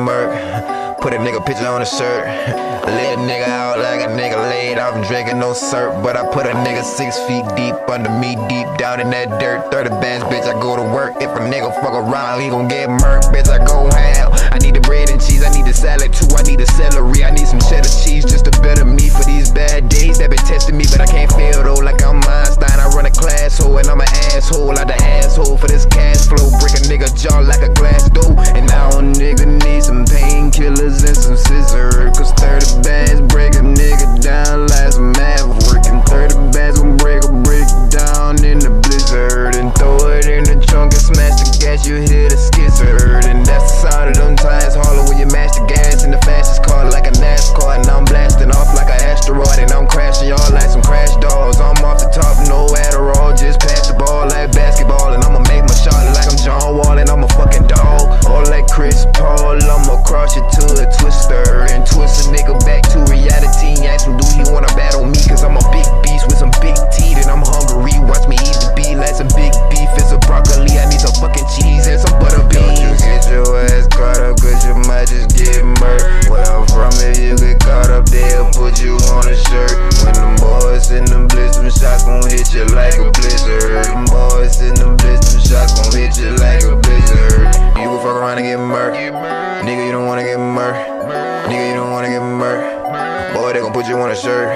murk. Put a nigga picture on a shirt. Let a nigga out like a nigga laid off and drinking no syrup. But I put a nigga 6 feet deep under me, deep down in that dirt. 30 bands, bitch, I go to work. If a nigga fuck around, he gon' get murked. Bitch, I go ham. I need the bread and cheese, I need the salad too. I need the celery, I need some cheddar cheese just to better me for these bad days that been testing me. But I can't feel though like I'm Einstein. I run a class hole and I'm an asshole. Out the asshole for this cash flow. Break a nigga jaw like a glass door. And now a nigga need some painkillers and some scissors. Cause 30 bands break a nigga down like some math work. And 30 bands gon' break a brick down in the blizzard. And throw it in the trunk and smash the gas, you hear the skizzard. And that's the sound of them tires hollow when you mash the gas in the fastest car like a NASCAR. And I'm blasting off like an asteroid. And I'm crashing y'all like some crash dogs. I'm off the top, no Adderall, just pass the ball like basketball. And I'ma make my shot like I'm John Wall. And I'm a fucking dog, all like Chris Paul. I'ma cross you to a twister and twist a nigga back to reality. Ask him, do he wanna battle me? Cause I'm a big beast with some big teeth and I'm hungry. Watch me eat the beat like some big beef and some broccoli. I need some fucking cheese and some butter beans. Don't you get your ass caught up cause you might just get murked. Where I'm from, if you get caught up, they'll put you on a shirt. When them boys in them blitz, them shots gon' hit you like a blizzard. Them boys in them blitz, them shots gon' hit you like a blizzard. You gon' fuck around and get murked. Nigga, you don't wanna get murked. Nigga, you don't wanna get murked. Boy, they gon' put you on a shirt.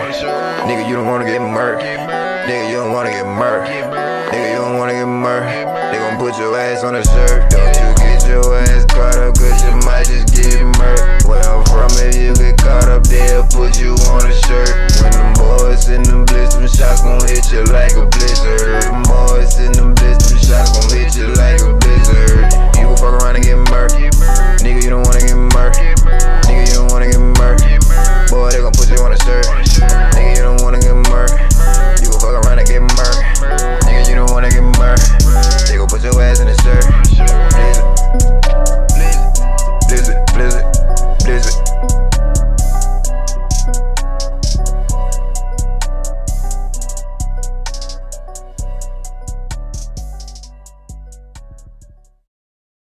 Nigga, you don't wanna get murked. Nigga, you don't wanna get murked. Nigga, you don't wanna get murked. They gon' put your ass on a shirt. Don't you get your ass caught up